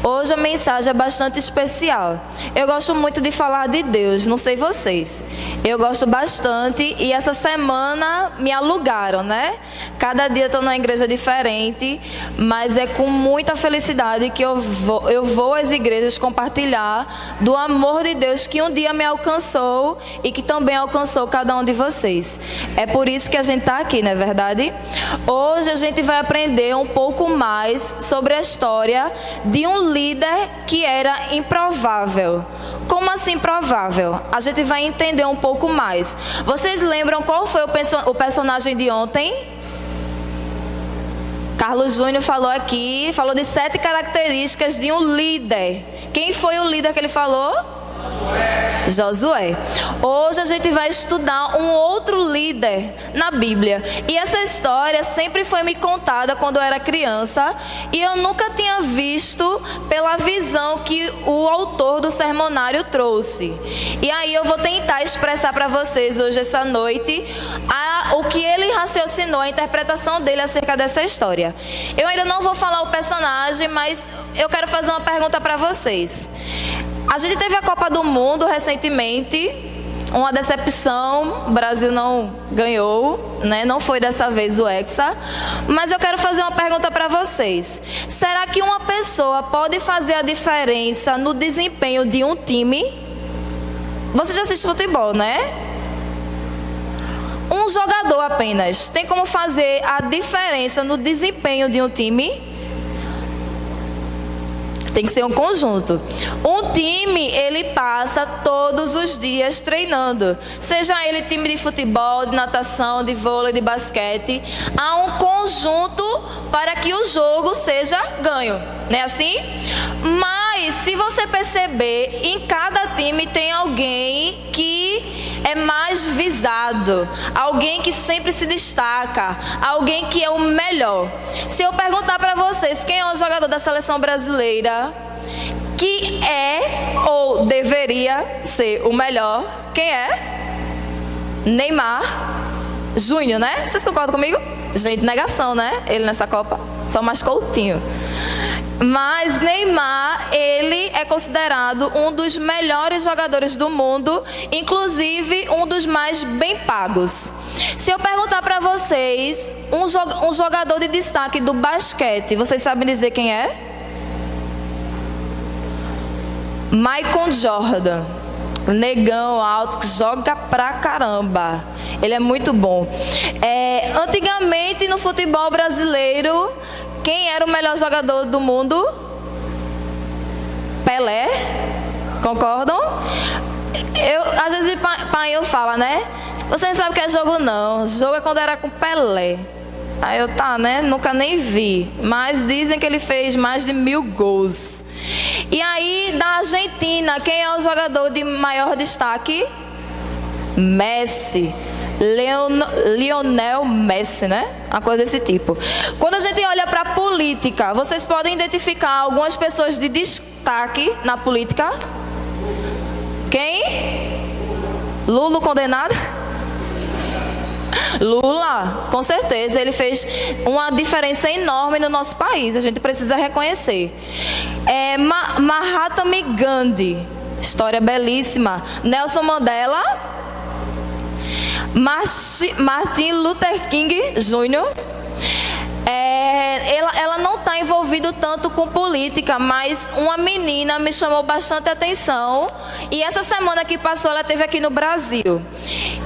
Hoje a mensagem é bastante especial. Eu gosto muito de falar de Deus, não sei vocês. Eu gosto bastante e essa semana me alugaram, né? Cada dia eu estou numa igreja diferente, mas é com muita felicidade que eu vou às igrejas compartilhar do amor de Deus que um dia me alcançou e que também alcançou cada um de vocês. É por isso que a gente está aqui, não é verdade? Hoje a gente vai aprender um pouco mais sobre a história de um líder que era improvável. Como assim improvável? A gente vai entender um pouco mais. Vocês lembram qual foi o personagem de ontem? Carlos Júnior falou aqui, falou de 7 características de um líder. Quem foi o líder que ele falou? Josué. Hoje a gente vai estudar um outro líder na Bíblia. E essa história sempre foi me contada quando eu era criança. E eu nunca tinha visto pela visão que o autor do sermonário trouxe. E aí eu vou tentar expressar para vocês hoje, essa noite, o que ele raciocinou, a interpretação dele acerca dessa história. Eu ainda não vou falar o personagem, mas eu quero fazer uma pergunta para vocês. A gente teve a Copa do Mundo recentemente, uma decepção, o Brasil não ganhou, né? Não foi dessa vez o Hexa, mas eu quero fazer uma pergunta para vocês. Será que uma pessoa pode fazer a diferença no desempenho de um time? Você já assiste futebol, né? Um jogador apenas tem como fazer a diferença no desempenho de um time? Tem que ser um conjunto. Um time, ele passa todos os dias treinando. Seja ele time de futebol, de natação, de vôlei, de basquete. Há um conjunto para que o jogo seja ganho. Não é assim? Mas, se você perceber, em cada time tem alguém que é mais visado. Alguém que sempre se destaca. Alguém que é o melhor. Se eu perguntar para vocês quem é o jogador da seleção brasileira que é ou deveria ser o melhor, quem é? Neymar Júnior, né? Vocês concordam comigo? Gente, negação, né? Ele nessa Copa, só mais Coutinho. Mas Neymar, ele é considerado um dos melhores jogadores do mundo, inclusive um dos mais bem pagos. Se eu perguntar para vocês, um jogador de destaque do basquete, vocês sabem dizer quem é? Michael Jordan. Negão alto, que joga pra caramba. Ele é muito bom. Antigamente no futebol brasileiro, quem era o melhor jogador do mundo? Pelé. Concordam? Às vezes pai eu fala, né? Vocês sabem que é jogo não. Jogo é quando era com Pelé. Aí eu, né? Nunca nem vi. Mas dizem que ele fez mais de 1000 gols. E aí, da Argentina, quem é o jogador de maior destaque? Messi. Lionel Messi, né? Uma coisa desse tipo. Quando a gente olha para a política, vocês podem identificar algumas pessoas de destaque na política? Quem? Lula condenado? Lula, com certeza, ele fez uma diferença enorme no nosso país. A gente precisa reconhecer. Mahatma Gandhi, história belíssima. Nelson Mandela. Martin Luther King Jr. Ela não está envolvida tanto com política, mas uma menina me chamou bastante atenção. E essa semana que passou, ela esteve aqui no Brasil.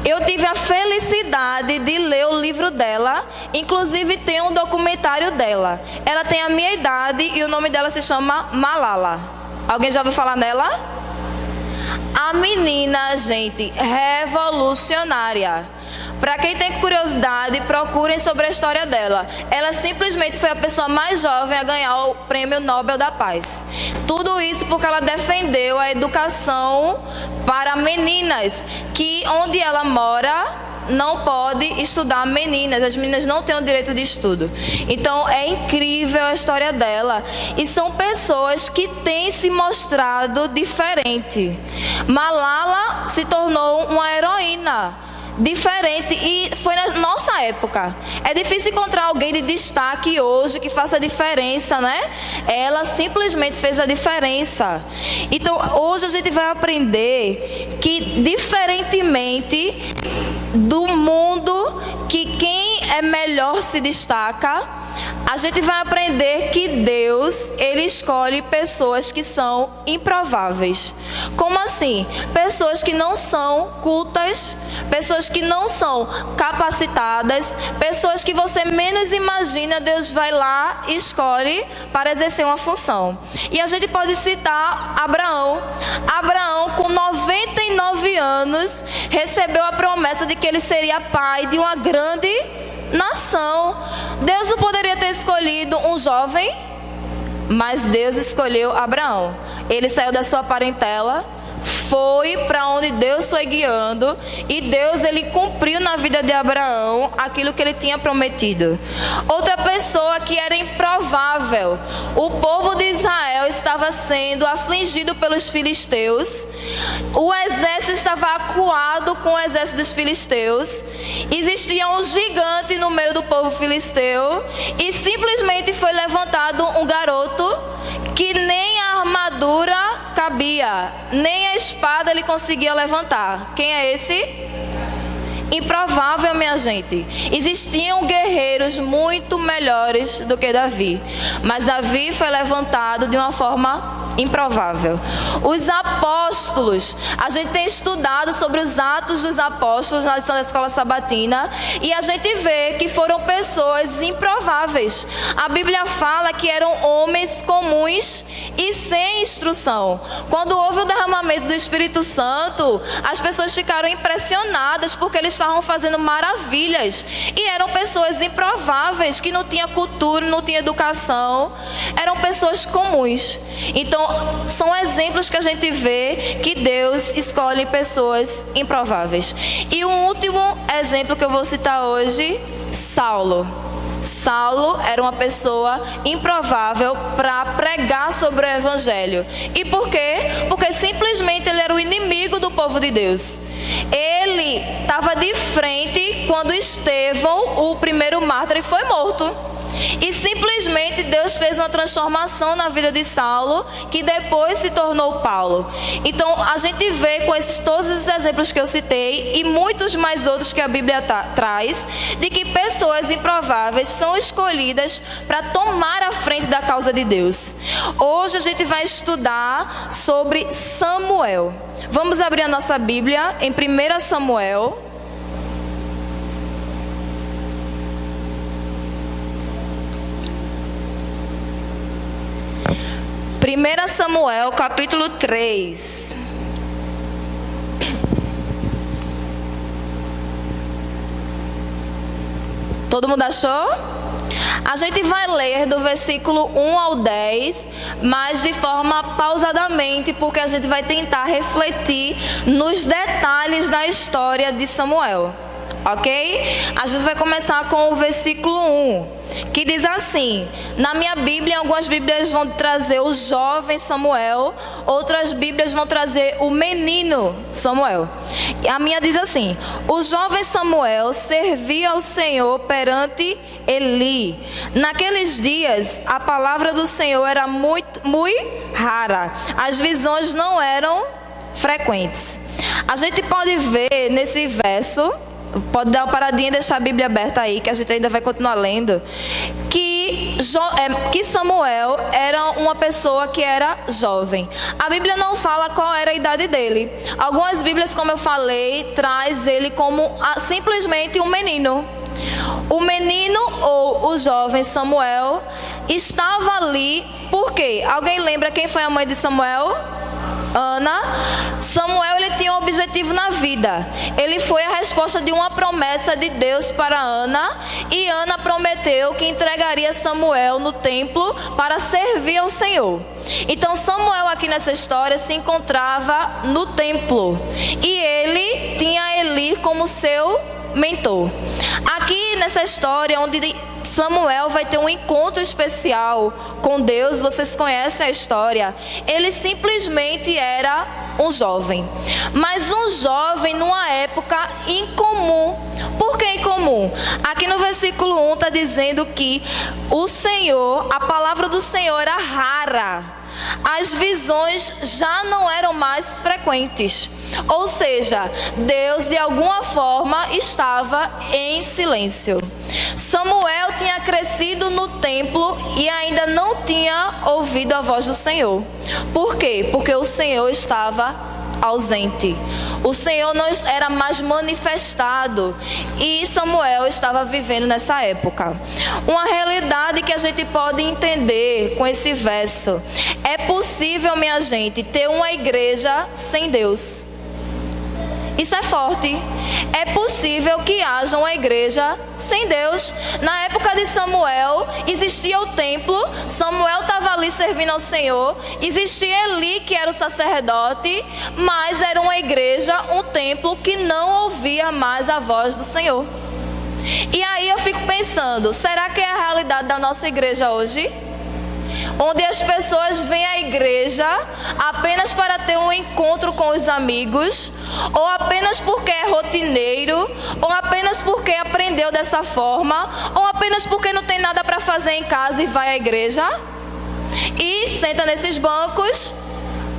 Eu tive a felicidade de ler o livro dela. Inclusive tem um documentário dela. Ela tem a minha idade e o nome dela se chama Malala. Alguém já ouviu falar nela? A menina, gente, revolucionária. Para quem tem curiosidade, procurem sobre a história dela. Ela simplesmente foi a pessoa mais jovem a ganhar o Prêmio Nobel da Paz. Tudo isso porque ela defendeu a educação para meninas, que onde ela mora não pode estudar meninas. As meninas não têm o direito de estudo. Então é incrível a história dela. E são pessoas que têm se mostrado diferente. Malala se tornou uma heroína. diferente, e foi na nossa época. É difícil encontrar alguém de destaque hoje que faça a diferença, né? Ela simplesmente fez a diferença. Então, hoje a gente vai aprender que, diferentemente do mundo, que quem é melhor se destaca, a gente vai aprender que Deus, Ele escolhe pessoas que são improváveis. Como assim? Pessoas que não são cultas, pessoas que não são capacitadas, pessoas que você menos imagina, Deus vai lá e escolhe para exercer uma função. E a gente pode citar Abraão. Abraão, com 99 anos, recebeu a promessa de que ele seria pai de uma grande nação. Deus não poderia ter escolhido um jovem, mas Deus escolheu Abraão. Ele saiu da sua parentela, foi para onde Deus foi guiando, e Deus, ele cumpriu na vida de Abraão aquilo que ele tinha prometido. Outra pessoa que era improvável: o povo de Israel estava sendo afligido pelos filisteus, o exército estava acuado com o exército dos filisteus, existia um gigante no meio do povo filisteu, e simplesmente foi levantado um garoto que nem a armadura cabia, nem a espada ele conseguia levantar. Quem é esse? Improvável, minha gente. Existiam guerreiros muito melhores do que Davi, mas Davi foi levantado de uma forma improvável. Os apóstolos, a gente tem estudado sobre os Atos dos Apóstolos na lição da Escola Sabatina, e a gente vê que foram pessoas improváveis. A Bíblia fala que eram homens comuns e sem instrução. Quando houve o derramamento do Espírito Santo, as pessoas ficaram impressionadas porque eles estavam fazendo maravilhas, e eram pessoas improváveis, que não tinham cultura, não tinham educação, eram pessoas comuns. Então, são exemplos que a gente vê que Deus escolhe pessoas improváveis. E o último exemplo que eu vou citar hoje: Saulo. Saulo era uma pessoa improvável para pregar sobre o Evangelho. E por quê? Porque simplesmente ele era o inimigo do povo de Deus. Ele estava de frente quando Estevão, o primeiro mártir, foi morto. E simplesmente Deus fez uma transformação na vida de Saulo, que depois se tornou Paulo. Então a gente vê com todos esses exemplos que eu citei, e muitos mais outros que a Bíblia traz, de que pessoas improváveis são escolhidas para tomar a frente da causa de Deus. Hoje a gente vai estudar sobre Samuel. Vamos abrir a nossa Bíblia em 1 Samuel. 1 Samuel, capítulo 3. Todo mundo achou? A gente vai ler do versículo 1 ao 10, mas de forma pausadamente, porque a gente vai tentar refletir nos detalhes da história de Samuel. Ok? A gente vai começar com o versículo 1, que diz assim: na minha Bíblia, algumas Bíblias vão trazer o jovem Samuel, outras Bíblias vão trazer o menino Samuel. A minha diz assim: o jovem Samuel servia ao Senhor perante Eli. Naqueles dias, a palavra do Senhor era muito rara, as visões não eram frequentes. A gente pode ver nesse verso, pode dar uma paradinha e deixar a Bíblia aberta aí, que a gente ainda vai continuar lendo, que Samuel era uma pessoa que era jovem. A Bíblia não fala qual era a idade dele. Algumas Bíblias, como eu falei, traz ele como simplesmente um menino. O menino ou o jovem Samuel estava ali por quê? Alguém lembra quem foi a mãe de Samuel? Ana. Samuel, ele tinha um objetivo na vida. Ele foi a resposta de uma promessa de Deus para Ana, e Ana prometeu que entregaria Samuel no templo para servir ao Senhor. Então Samuel, aqui nessa história, se encontrava no templo, e ele tinha Eli como seu mentor. Aqui nessa história, onde Samuel vai ter um encontro especial com Deus. Vocês conhecem a história. Ele simplesmente era um jovem, mas um jovem numa época incomum. Por que incomum? Aqui no versículo 1 está dizendo que o Senhor, a palavra do Senhor era rara. As visões já não eram mais frequentes. Ou seja, Deus de alguma forma estava em silêncio. Samuel tinha crescido no templo e ainda não tinha ouvido a voz do Senhor. Por quê? Porque o Senhor estava ausente. O Senhor não era mais manifestado e Samuel estava vivendo nessa época. Uma realidade que a gente pode entender com esse verso: é possível, minha gente, ter uma igreja sem Deus. Isso é forte. É possível que haja uma igreja sem Deus. Na época de Samuel, existia o templo. Samuel estava ali servindo ao Senhor. Existia Eli, que era o sacerdote. Mas era uma igreja, um templo que não ouvia mais a voz do Senhor. E aí eu fico pensando, será que é a realidade da nossa igreja hoje? Onde as pessoas vêm à igreja apenas para ter um encontro com os amigos, ou apenas porque é rotineiro, ou apenas porque aprendeu dessa forma, ou apenas porque não tem nada para fazer em casa e vai à igreja e senta nesses bancos,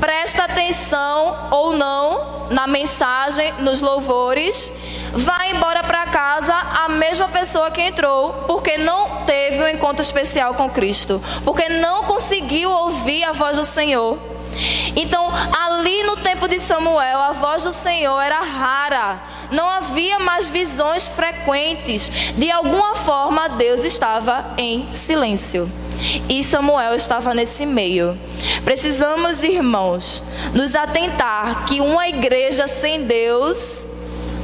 presta atenção ou não na mensagem, nos louvores, vai embora para casa a mesma pessoa que entrou, porque não teve um encontro especial com Cristo, porque não conseguiu ouvir a voz do Senhor. Então, ali no tempo de Samuel, a voz do Senhor era rara, não havia mais visões frequentes. De alguma forma, Deus estava em silêncio. E Samuel estava nesse meio. Precisamos, irmãos, nos atentar que uma igreja sem Deus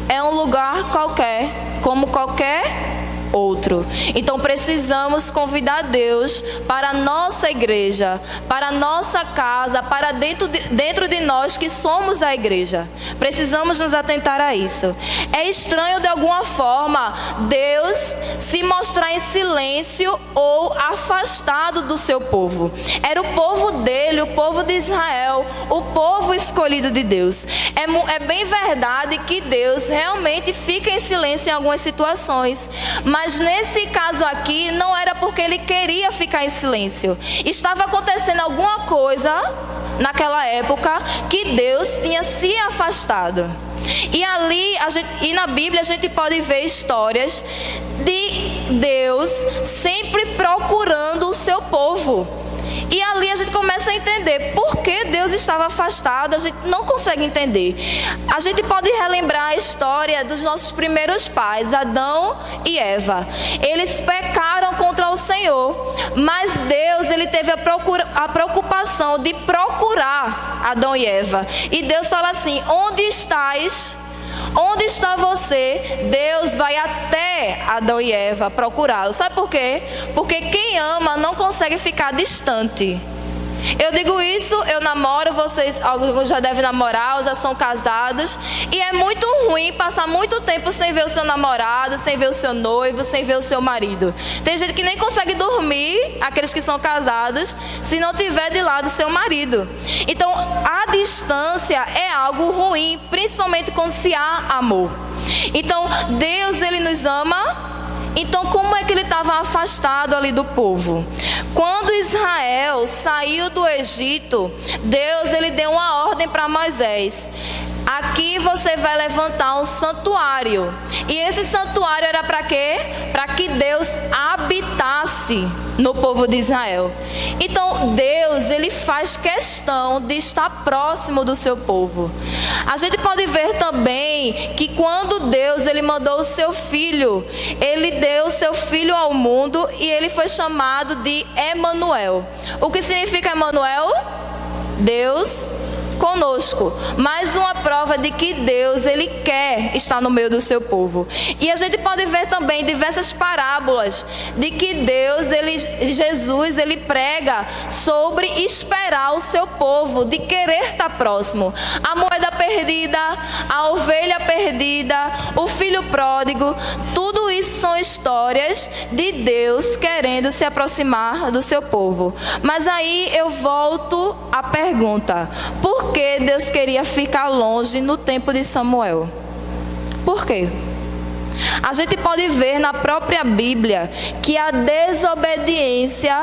é um lugar qualquer, como qualquer outro. Então precisamos convidar Deus para a nossa igreja, para a nossa casa, para dentro de nós que somos a igreja. Precisamos nos atentar a isso. É estranho de alguma forma Deus se mostrar em silêncio ou afastado do seu povo. Era o povo dele, o povo de Israel, o povo escolhido de Deus. É bem verdade que Deus realmente fica em silêncio em algumas situações, mas nesse caso aqui não era porque ele queria ficar em silêncio. Estava acontecendo alguma coisa naquela época que Deus tinha se afastado. E ali, na Bíblia a gente pode ver histórias de Deus sempre procurando o seu povo. E ali a gente começa a entender por que Deus estava afastado. A gente não consegue entender. A gente pode relembrar a história dos nossos primeiros pais, Adão e Eva. Eles pecaram contra o Senhor, mas Deus, ele teve a preocupação de procurar Adão e Eva. E Deus fala assim: onde estás? Onde está você? Deus vai até Adão e Eva procurá-lo. Sabe por quê? Porque quem ama não consegue ficar distante. Eu digo isso, eu namoro, vocês alguns já devem namorar, ou já são casados, e é muito ruim passar muito tempo sem ver o seu namorado, sem ver o seu noivo, sem ver o seu marido. Tem gente que nem consegue dormir, aqueles que são casados, se não tiver de lado o seu marido. Então, a distância é algo ruim, principalmente quando se há amor. Então, Deus, ele nos ama. Então, como é que ele estava afastado ali do povo? Quando Israel saiu do Egito, Deus, ele deu uma ordem para Moisés: aqui você vai levantar um santuário. E esse santuário era para quê? Para que Deus habitasse no povo de Israel. Então Deus, ele faz questão de estar próximo do seu povo. A gente pode ver também que quando Deus, ele mandou o seu filho, ele deu o seu filho ao mundo e ele foi chamado de Emanuel. O que significa Emanuel? Deus conosco. Mais uma prova de que Deus, Ele quer estar no meio do seu povo. E a gente pode ver também diversas parábolas de que Deus, Jesus, Ele prega sobre esperar o seu povo, de querer estar próximo. A moeda perdida, a ovelha perdida, o filho pródigo, tudo isso são histórias de Deus querendo se aproximar do seu povo. Mas aí eu volto à pergunta: por que Deus queria ficar longe no tempo de Samuel? Por quê? A gente pode ver na própria Bíblia que a desobediência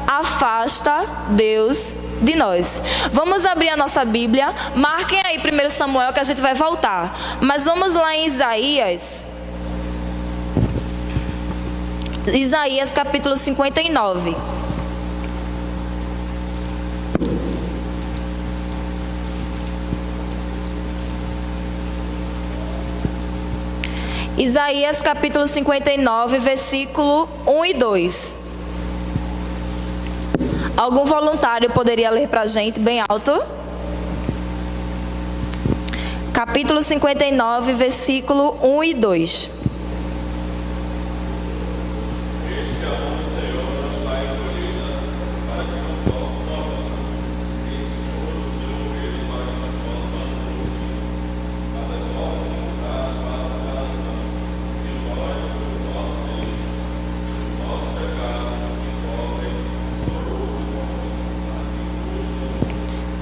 afasta Deus de nós. Vamos abrir a nossa Bíblia, marquem aí 1 Samuel que a gente vai voltar. Mas vamos lá em Isaías. Isaías capítulo 59. Isaías capítulo 59, versículo 1 e 2. Algum voluntário poderia ler para a gente bem alto? Capítulo 59, versículo 1 e 2.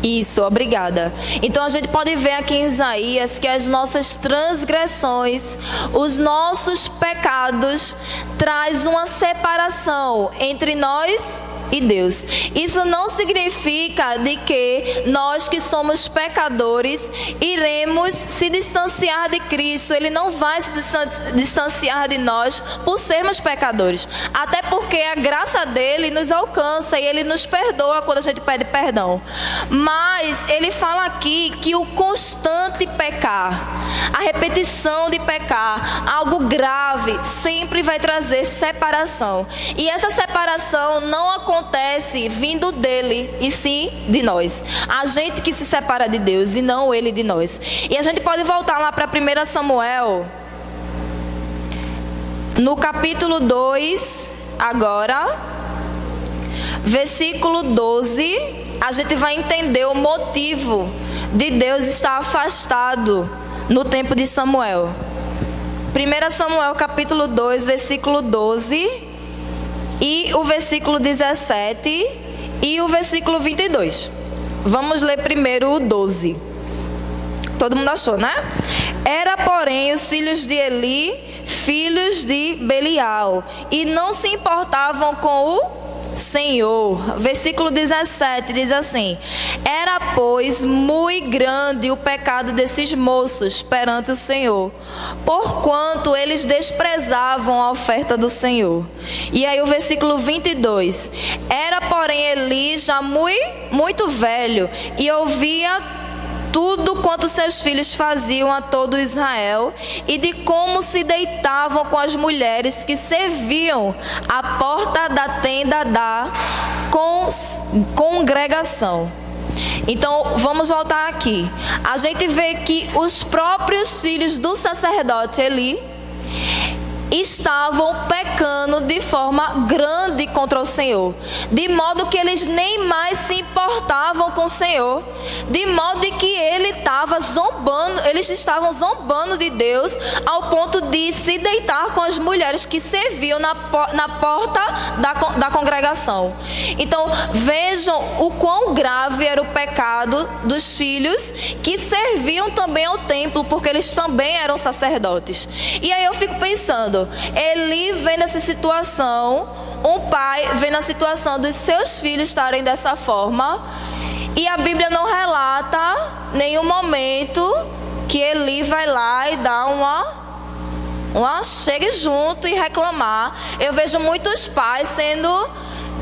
Isso, obrigada. Então a gente pode ver aqui em Isaías que as nossas transgressões, os nossos pecados, traz uma separação entre nós e Deus. Isso não significa de que nós que somos pecadores iremos se distanciar de Cristo. Ele não vai se distanciar de nós por sermos pecadores. Até porque a graça dele nos alcança e ele nos perdoa quando a gente pede perdão. Mas ele fala aqui que o constante pecar, a repetição de pecar, algo grave, sempre vai trazer separação. E essa separação não acontece vindo dele, e sim de nós. A gente que se separa de Deus e não ele de nós. E a gente pode voltar lá para 1 Samuel, no capítulo 2, agora, versículo 12, a gente vai entender o motivo de Deus estar afastado no tempo de Samuel. 1 Samuel capítulo 2, versículo 12... e o versículo 17 e o versículo 22. Vamos ler primeiro o 12. Todo mundo achou, né? Era, porém, os filhos de Eli, filhos de Belial, e não se importavam com o Senhor. Versículo 17 diz assim: era, pois, muito grande o pecado desses moços perante o Senhor, porquanto eles desprezavam a oferta do Senhor. E aí o versículo 22: era, porém, Eli já muito velho, e ouvia tudo quanto seus filhos faziam a todo Israel, e de como se deitavam com as mulheres que serviam à porta da tenda da congregação. Então, vamos voltar aqui. A gente vê que os próprios filhos do sacerdote Eli estavam pecando de forma grande contra o Senhor, de modo que eles nem mais se importavam com o Senhor, de modo que eles estavam zombando de Deus, ao ponto de se deitar com as mulheres que serviam na porta da congregação. Então vejam o quão grave era o pecado dos filhos que serviam também ao templo, porque eles também eram sacerdotes. E aí eu fico pensando, Eli vendo essa situação, um pai vendo a situação dos seus filhos estarem dessa forma, e a Bíblia não relata nenhum momento que Eli vai lá e dá chegue junto e reclamar. Eu vejo muitos pais sendo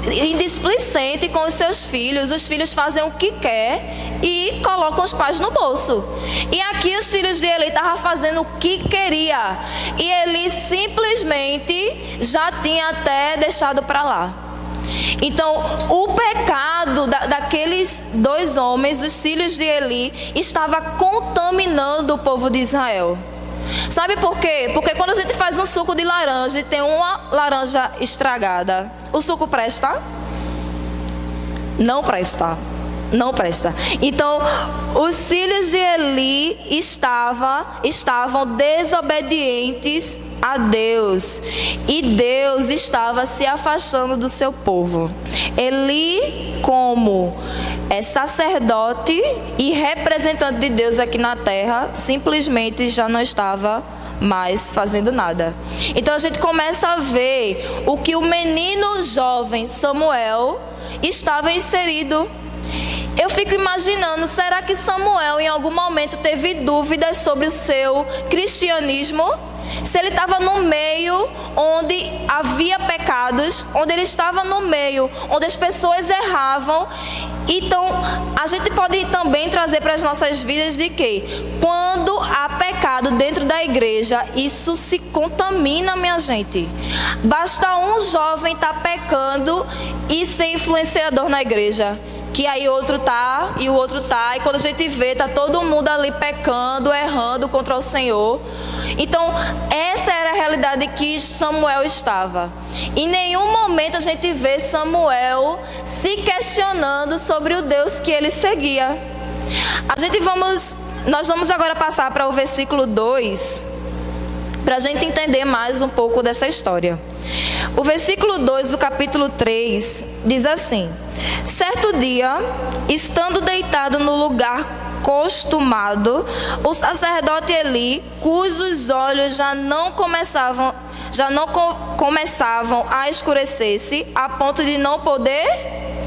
indisplicente com os seus filhos. Os filhos fazem o que quer e colocam os pais no bolso. E aqui os filhos de Eli estavam fazendo o que queria, e Eli simplesmente já tinha até deixado para lá. Então, o pecado daqueles dois homens, os filhos de Eli, estava contaminando o povo de Israel. Sabe por quê? Porque quando a gente faz um suco de laranja e tem uma laranja estragada, o suco presta? Não presta. Não presta. Então, os filhos de Eli estavam desobedientes a Deus. E Deus estava se afastando do seu povo. Eli, como sacerdote e representante de Deus aqui na terra, simplesmente já não estava mais fazendo nada. Então a gente começa a ver o que o menino jovem Samuel estava inserido. Eu fico imaginando, será que Samuel em algum momento teve dúvidas sobre o seu cristianismo? Se ele estava no meio onde havia pecados, onde ele estava no meio onde as pessoas erravam. Então, a gente pode também trazer para as nossas vidas de que quando há pecado dentro da igreja, isso se contamina, minha gente. Basta um jovem estar pecando e ser influenciador na igreja, que aí outro tá e o outro tá, e quando a gente vê, tá todo mundo ali pecando, errando contra o Senhor. Então, essa era a realidade que Samuel estava. Em nenhum momento a gente vê Samuel se questionando sobre o Deus que ele seguia. Nós vamos agora passar para o versículo 2, para a gente entender mais um pouco dessa história. O versículo 2 do capítulo 3 diz assim: certo dia, estando deitado no lugar costumado, o sacerdote Eli, cujos olhos já não começavam a escurecer-se, a ponto de não poder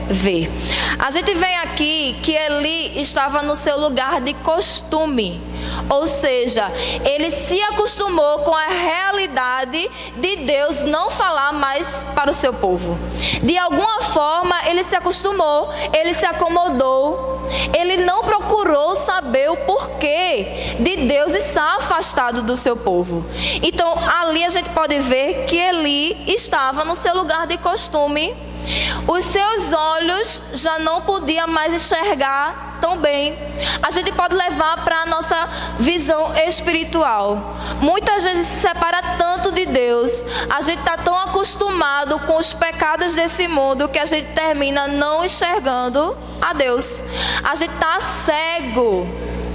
ver. A gente vê aqui que Eli estava no seu lugar de costume, ou seja, ele se acostumou com a realidade de Deus não falar mais para o seu povo. De alguma forma ele se acostumou, ele se acomodou, ele não procurou saber o porquê de Deus estar afastado do seu povo. Então ali a gente pode ver que Eli estava no seu lugar de costume. Os seus olhos já não podiam mais enxergar tão bem. A gente pode levar para a nossa visão espiritual. Muita gente se separa tanto de Deus, a gente está tão acostumado com os pecados desse mundo que a gente termina não enxergando a Deus. A gente está cego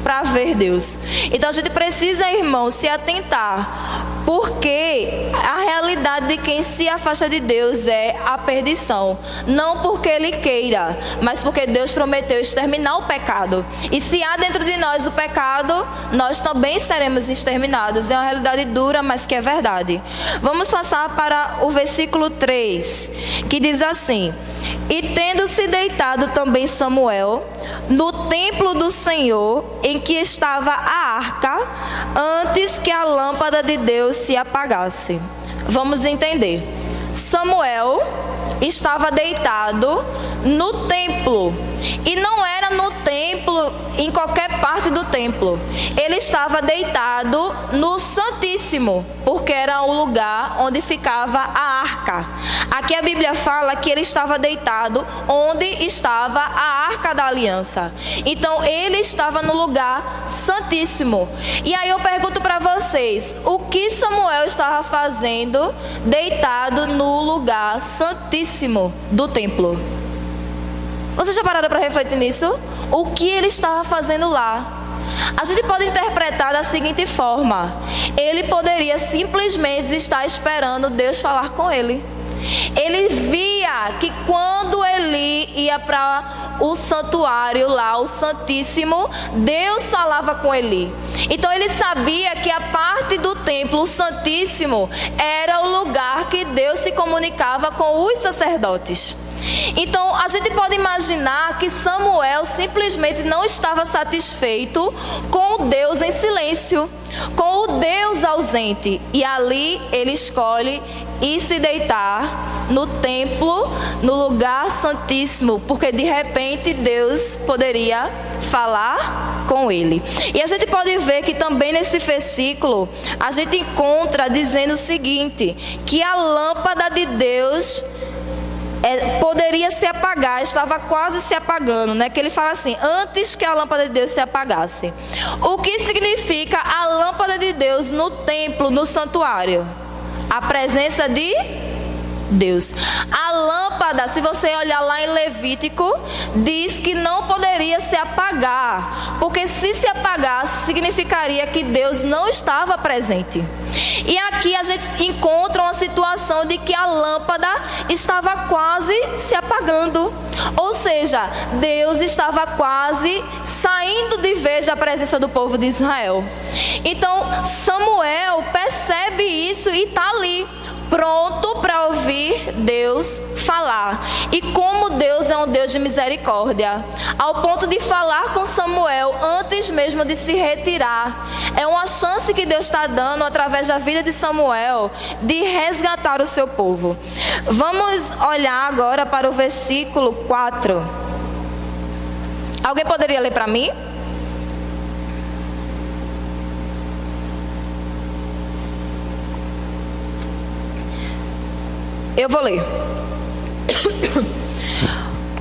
para ver Deus. Então a gente precisa, irmão, se atentar, porque a realidade de quem se afasta de Deus é a perdição. Não porque ele queira, mas porque Deus prometeu exterminar o pecado. E se há dentro de nós o pecado, nós também seremos exterminados. É uma realidade dura, mas que é verdade. Vamos passar para o versículo 3, que diz assim: e tendo-se deitado também Samuel no templo do Senhor, em que estava a arca, antes que a lâmpada de Deus se apagasse. Vamos entender. Samuel estava deitado no templo, e não era no templo, em qualquer parte do templo. Ele estava deitado no Santíssimo, porque era o lugar onde ficava a arca. Aqui a Bíblia fala que ele estava deitado onde estava a arca da aliança. Então ele estava no lugar santíssimo. E aí eu pergunto para vocês, o que Samuel estava fazendo deitado no lugar santíssimo do templo? Vocês já pararam para refletir nisso? O que ele estava fazendo lá? A gente pode interpretar da seguinte forma: ele poderia simplesmente estar esperando Deus falar com ele. Ele via que quando Eli ia para o santuário lá, o Santíssimo, Deus falava com Eli. Então ele sabia que a parte do templo, o Santíssimo, era o lugar que Deus se comunicava com os sacerdotes. Então a gente pode imaginar que Samuel simplesmente não estava satisfeito com o Deus em silêncio, com o Deus ausente, e ali ele escolhe ir se deitar no templo, no lugar santíssimo, porque de repente Deus poderia falar com ele. E a gente pode ver que também nesse versículo a gente encontra dizendo o seguinte, que a lâmpada de Deus poderia se apagar, estava quase se apagando, né? Que ele fala assim, antes que a lâmpada de Deus se apagasse. O que significa a lâmpada de Deus no templo, no santuário? A presença de Deus. A lâmpada, se você olhar lá em Levítico, diz que não poderia se apagar, porque se apagasse, significaria que Deus não estava presente. E aqui a gente encontra uma situação de que a lâmpada estava quase se apagando. Ou seja, Deus estava quase saindo de vez da presença do povo de Israel. Então, Samuel percebe isso e está ali, pronto para ouvir Deus falar. E como Deus é um Deus de misericórdia, ao ponto de falar com Samuel antes mesmo de se retirar. É uma chance que Deus está dando através da vida de Samuel de resgatar o seu povo. Vamos olhar agora para o versículo 4. Alguém poderia ler para mim? Eu vou ler.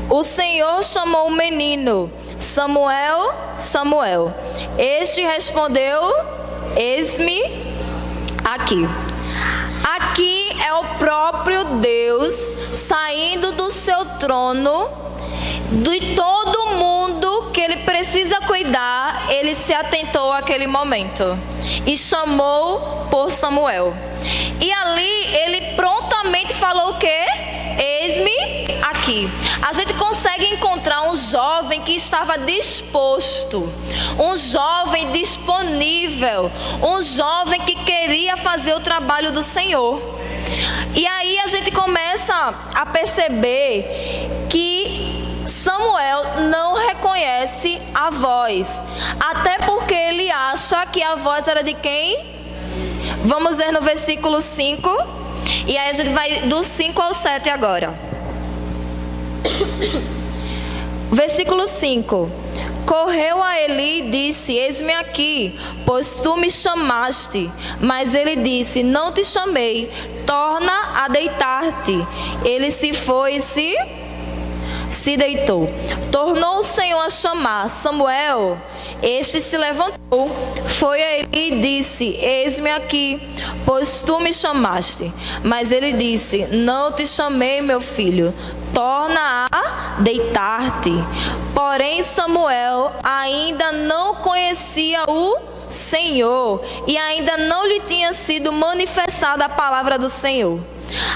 O Senhor chamou o menino, Samuel, Samuel. Este respondeu, eis-me aqui. Aqui é o próprio Deus saindo do seu trono, de todo mundo que ele precisa cuidar, ele se atentou àquele momento e chamou por Samuel. E ali ele prontamente falou o quê? Eis-me aqui. A gente consegue encontrar um jovem que estava disposto, um jovem disponível, um jovem que queria fazer o trabalho do Senhor. E aí a gente começa a perceber que Samuel não reconhece a voz, até porque ele acha que a voz era de quem? Vamos ver no versículo 5, e aí a gente vai do 5 ao 7 agora. Versículo 5. Correu a Eli e disse, eis-me aqui, pois tu me chamaste. Mas ele disse, não te chamei, torna a deitar-te. Ele se foi e se deitou. Tornou o Senhor a chamar, Samuel. Este se levantou, foi a Eli e disse, eis-me aqui, pois tu me chamaste. Mas ele disse, não te chamei, meu filho, torna a deitar-te. Porém Samuel ainda não conhecia o Senhor, e ainda não lhe tinha sido manifestada a palavra do Senhor.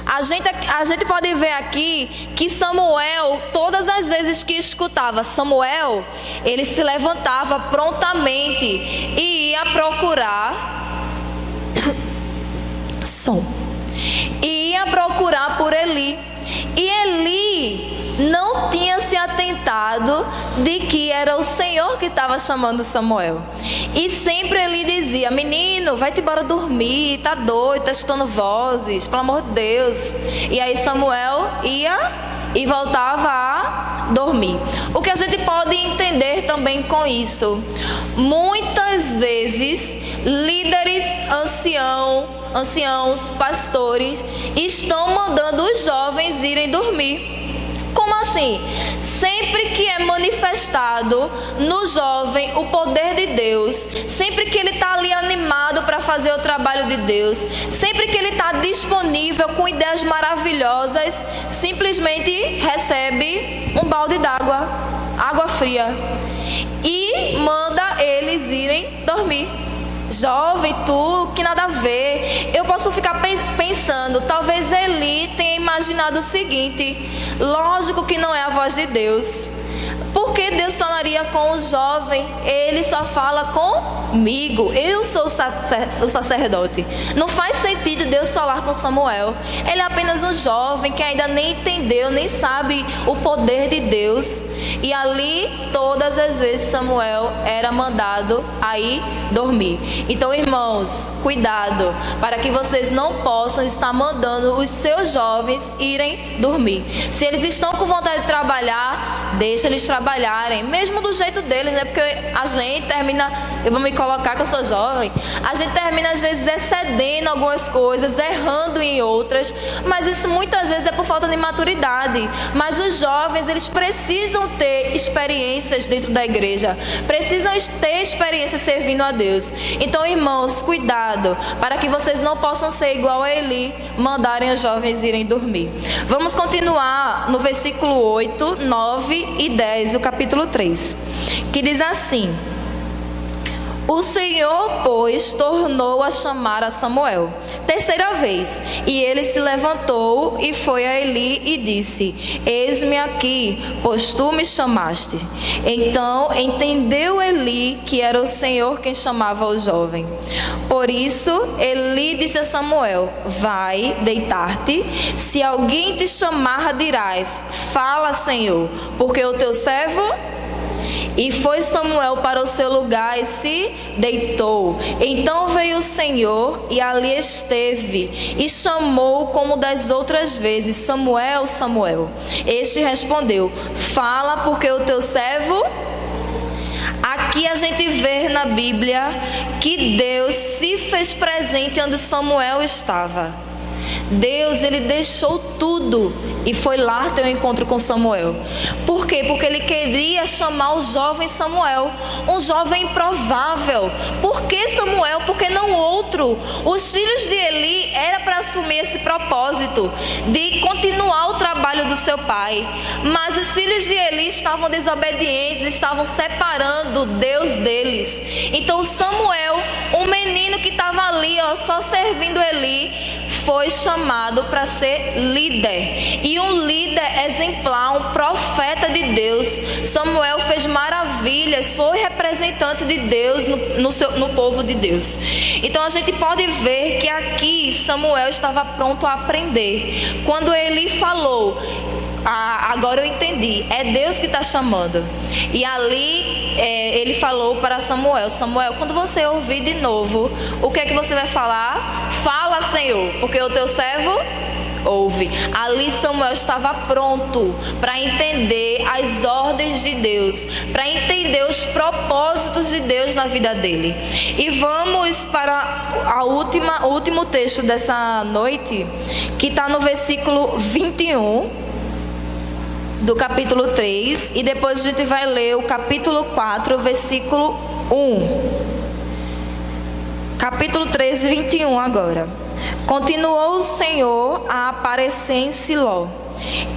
A gente pode ver aqui que Samuel, todas as vezes que escutava Samuel, ele se levantava prontamente e ia procurar e ia procurar por Eli. E Eli não tinha se atentado de que era o Senhor que estava chamando Samuel. E sempre ele dizia, menino, vai-te embora dormir, tá doido, tá escutando vozes, pelo amor de Deus. E aí Samuel ia e voltava a dormir. O que a gente pode entender também com isso? Muitas vezes, líderes anciãos, pastores, estão mandando os jovens irem dormir. Como assim? Sempre que é manifestado no jovem o poder de Deus, sempre que ele está ali animado para fazer o trabalho de Deus, sempre que ele está disponível com ideias maravilhosas, simplesmente recebe um balde d'água, água fria, e manda eles irem dormir. Jovem, tu, que nada a ver. Eu posso ficar pensando, talvez Eli tenha imaginado o seguinte, lógico que não é a voz de Deus. Por que Deus falaria com o jovem? Ele só fala comigo. Eu sou o sacerdote. Não faz sentido Deus falar com Samuel. Ele é apenas um jovem que ainda nem entendeu, nem sabe o poder de Deus. E ali, todas as vezes, Samuel era mandado a ir dormir. Então, irmãos, cuidado, para que vocês não possam estar mandando os seus jovens irem dormir. Se eles estão com vontade de trabalhar, deixa eles trabalhar. trabalharem, mesmo do jeito deles, né? Porque a gente termina, eu vou me colocar que eu sou jovem, a gente termina às vezes excedendo algumas coisas, errando em outras, mas isso muitas vezes é por falta de maturidade. Mas os jovens, eles precisam ter experiências dentro da igreja, precisam ter experiências servindo a Deus. Então, irmãos, cuidado, para que vocês não possam ser igual a Eli, mandarem os jovens irem dormir. Vamos continuar no versículo 8, 9 e 10 do capítulo 3, que diz assim: o Senhor, pois, tornou a chamar a Samuel terceira vez, e ele se levantou e foi a Eli e disse: eis-me aqui, pois tu me chamaste. Então entendeu Eli que era o Senhor quem chamava o jovem. Por isso Eli disse a Samuel: vai deitar-te, se alguém te chamar dirás: fala, Senhor, porque o teu servo... E foi Samuel para o seu lugar e se deitou. Então veio o Senhor e ali esteve e chamou como das outras vezes: Samuel, Samuel. Este respondeu: fala, porque o teu servo... Aqui a gente vê na Bíblia que Deus se fez presente onde Samuel estava. Deus, ele deixou tudo e foi lá ter um encontro com Samuel. Por quê? Porque ele queria chamar o jovem Samuel, um jovem improvável. Por que Samuel? Porque não outro. Os filhos de Eli era para assumir esse propósito de continuar o trabalho do seu pai, mas os filhos de Eli estavam desobedientes, estavam separando Deus deles. Então Samuel, um menino que estava ali, só servindo Eli, foi chamado para ser líder, e um líder exemplar, um profeta de Deus. Samuel fez maravilhas, foi representante de Deus no povo de Deus. Então a gente pode ver que aqui Samuel estava pronto a aprender. Quando Eli falou: agora eu entendi, é Deus que está chamando. E ali ele falou para Samuel: Samuel, quando você ouvir de novo, o que é que você vai falar? Fala, Senhor, porque o teu servo ouve. Ali Samuel estava pronto para entender as ordens de Deus, para entender os propósitos de Deus na vida dele. E vamos para o último texto dessa noite, que está no versículo 21 do capítulo 3, e depois a gente vai ler o capítulo 4, versículo 1. Capítulo 3, 21 agora. Continuou o Senhor a aparecer em Siló,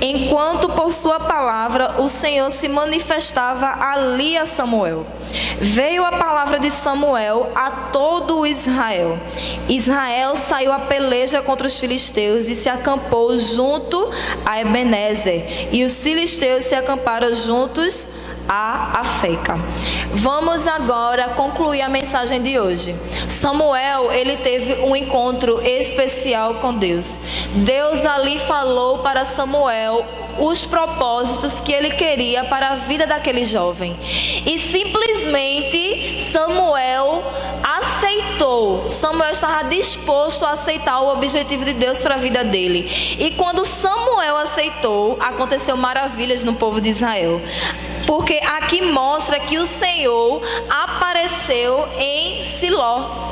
enquanto por sua palavra o Senhor se manifestava ali a Samuel. Veio a palavra de Samuel a todo o Israel. Israel saiu a peleja contra os filisteus e se acampou junto a Ebenezer, e os filisteus se acamparam juntos a Afeca. Vamos agora concluir a mensagem de hoje. Samuel, ele teve um encontro especial com Deus. Deus ali falou para Samuel os propósitos que ele queria para a vida daquele jovem. E simplesmente Samuel aceitou. Samuel estava disposto a aceitar o objetivo de Deus para a vida dele. E quando Samuel aceitou, aconteceu maravilhas no povo de Israel. Porque aqui mostra que o Senhor apareceu em Siló.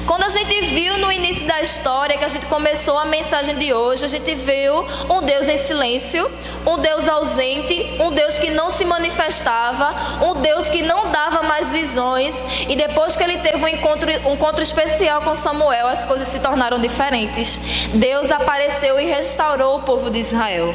Quando a gente viu no início da história, que a gente começou a mensagem de hoje, a gente viu um Deus em silêncio, um Deus ausente, um Deus que não se manifestava, um Deus que não dava mais visões. E depois que ele teve um encontro especial com Samuel, as coisas se tornaram diferentes. Deus apareceu e restaurou o povo de Israel.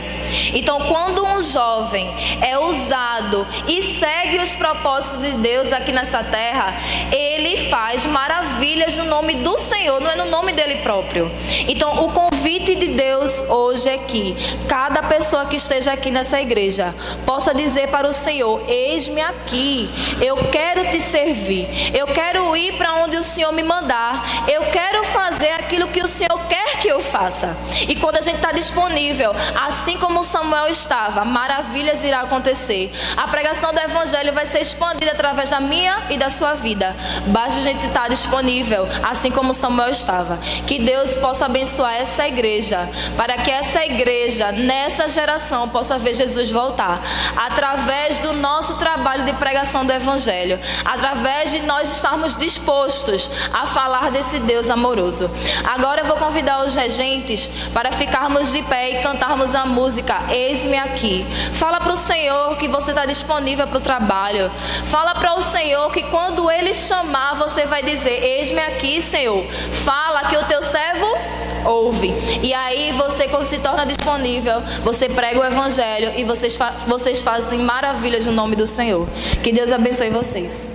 Então, quando um jovem é usado e segue os propósitos de Deus aqui nessa terra, ele faz maravilhas no nome do Senhor, não é no nome dele próprio. Então, o convite de Deus hoje é que cada pessoa que esteja aqui nessa igreja possa dizer para o Senhor: eis-me aqui, eu quero te servir, eu quero ir para onde o Senhor me mandar, eu quero fazer aquilo que o Senhor quer que eu faça. E quando a gente está disponível, assim como Samuel estava, maravilhas irá acontecer. A pregação do evangelho vai ser expandida através da minha e da sua vida. Basta a gente estar disponível, assim como Samuel estava. Que Deus possa abençoar essa igreja, para que essa igreja, nessa geração, possa ver Jesus voltar. através do nosso trabalho de pregação do Evangelho, através de nós estarmos dispostos a falar desse Deus amoroso. Agora eu vou convidar os regentes para ficarmos de pé e cantarmos a música Eis-me Aqui. Fala para o Senhor que você está disponível para o trabalho. Fala para o Senhor que quando Ele chamar, você vai dizer: eis-me aqui, Senhor. Fala que o teu servo ouve. E aí você, quando se torna disponível, você prega o Evangelho e vocês fazem maravilhas no nome do Senhor. Que Deus abençoe vocês.